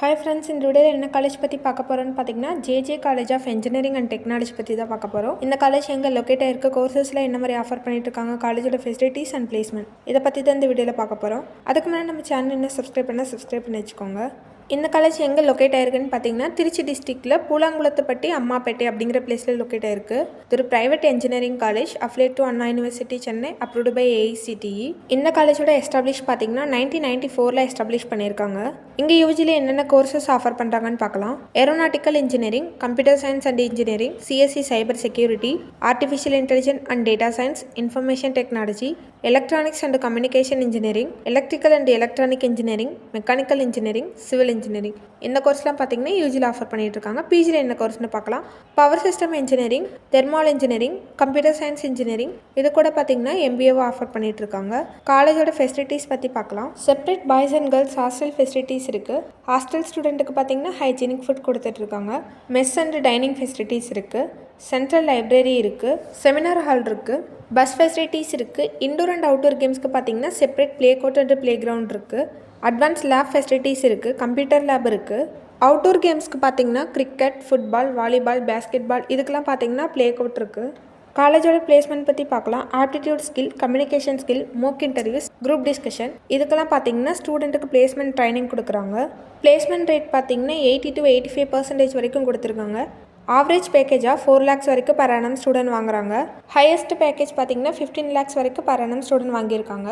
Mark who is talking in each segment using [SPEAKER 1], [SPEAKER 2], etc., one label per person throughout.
[SPEAKER 1] Hi friends, இந்த வீடியோவில் என்ன காலேஜ் பற்றி பார்க்க போகிறோன்னு பார்த்தீங்கன்னா JJ college of engineering and technology பற்றி தான் பார்க்க போகிறோம். இந்த காலேஜ் எங்கே லொக்கேட் ஆகிருக்க, கோர்சஸில் என்ன மாதிரி ஆஃபர் பண்ணிட்டு இருக்காங்க, காலேஜோட ஃபெசிலிட்டிஸ் அண்ட் பிளேஸ்மெண்ட் இதை பற்றி தான் இந்த வீடியோவில் பார்க்க போகிறோம். அதுக்கு முன்னாடி நம்ம சேனல் என்ன சப்ஸ்கிரைப் பண்ணி வச்சுக்கோங்க. இந்த காலேஜ் எங்கே லொக்கேட் ஆயிருக்குன்னு பார்த்தீங்கன்னா திருச்சி டிஸ்ட்ரிக்டில் பூலாங்குளத்துப்பட்டி அம்மாப்பேட்டை அப்படிங்கிற பிளேஸில் லொக்கேட் ஆயிருக்கு. இது ஒரு private engineering college affiliated to Anna university Chennai, approved by AICTE. இந்த காலேஜோட எஸ்டாப்ளிஷ் பார்த்தீங்கன்னா 1994 எஸ்டாப்ளிஷ் பண்ணியிருக்காங்க. இங்கே யூஜியில் என்னென்ன கோர்சஸ் ஆஃபர் பண்ணுறாங்கன்னு பார்க்கலாம். Aeronautical engineering, computer science and engineering, CSE cyber security, artificial intelligence and data science, information technology, electronics and communication engineering, electrical and electronic engineering, mechanical engineering, civil engineering. இந்த கோர்ஸ்லாம் பார்த்தீங்கன்னா யூஜியில் offer பண்ணிட்டு இருக்காங்க. பிஜியில் என்ன கோர்ஸ்னு பார்க்கலாம். Power system engineering, thermal engineering, computer science engineering, இது கூட பார்த்தீங்கன்னா MBAவும் ஆஃபர் பண்ணிட்டு இருக்காங்க. காலேஜோட ஃபெசிலிட்டிஸ் பற்றி பார்க்கலாம். Separate boys and girls hostel facilities இருக்குது. ஹாஸ்டல் ஸ்டூடெண்ட்டுக்கு பார்த்தீங்கன்னா ஹைஜீனிக் ஃபுட் கொடுத்துட்ருக்காங்க. மெஸ் அண்ட் டைனிங் ஃபெசிலிட்டிஸ் இருக்குது. சென்ட்ரல் லைப்ரரி இருக்குது. செமினார் ஹால் இருக்குது. பஸ் ஃபெசிலிட்டிஸ் இருக்குது. இன்டோர் அண்ட் அவுட்டோர் கேம்ஸ்க்கு பார்த்தீங்கன்னா separate play court and play ground இருக்குது. அட்வான்ஸ் லேப் ஃபெசிலிட்டிஸ் இருக்குது. கம்ப்யூட்டர் லேப் இருக்குது. அவுட்டோர் கேம்ஸ்க்கு பார்த்தீங்கன்னா கிரிக்கெட், ஃபுட்பால், வாலிபால், பேஸ்கெட்பால் இதுக்கெல்லாம் பார்த்தீங்கன்னா ப்ளே கோர்ட் இருக்குது. காலேஜோட பிளேஸ்மெண்ட் பற்றி பார்க்கலாம். ஆப்டிடியூட் ஸ்கில், கம்யூனிகேஷன் ஸ்கில், மோக் இன்டர்வியூஸ், குரூப் டிஸ்கஷன் இதுக்கெல்லாம் பார்த்தீங்கன்னா ஸ்டூடெண்ட்டுக்கு பிளேஸ்மெண்ட் ட்ரைனிங் கொடுக்குறாங்க. பிளேஸ்மெண்ட் ரேட் பார்த்தீங்கன்னா 80 to 85% வரைக்கும் கொடுத்துருக்காங்க. ஆவரேஜ் பேக்கேஜாக 4 lakhs வரைக்கும் per annum ஸ்டூடெண்ட் வாங்குறாங்க. ஹையஸ்ட் பேக்கேஜ் பார்த்தீங்கன்னா 15 lakhs வரைக்கும் per annum ஸ்டூடெண்ட் வாங்கியிருக்காங்க.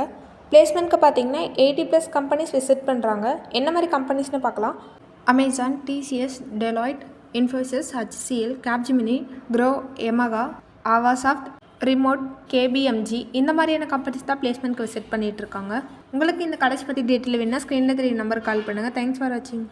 [SPEAKER 1] பிளேஸ்மெண்ட்க்கு பார்த்தீங்கன்னா 80+ கம்பெனிஸ் விசிட் பண்ணுறாங்க. என்ன மாதிரி கம்பெனிஸ்னு பார்க்கலாம். Amazon, TCS, Deloitte, Infosys, HCL, Capgemini, Groww, எமகா, ஆவாசாஃப்ட், ரிமோட், KBMG இந்த மாதிரியான கம்பெனிஸ் தான் பிளேஸ்மெண்ட்க்கு விசிட் பண்ணிகிட்டு இருக்காங்க. உங்களுக்கு இந்த காலேஜ் பற்றி டீட்டெயில் வேணுன்னா ஸ்க்ரீனில் தெரிய நம்பர் கால் பண்ணுங்கள். தேங்க்ஸ் ஃபார் வாட்சிங்.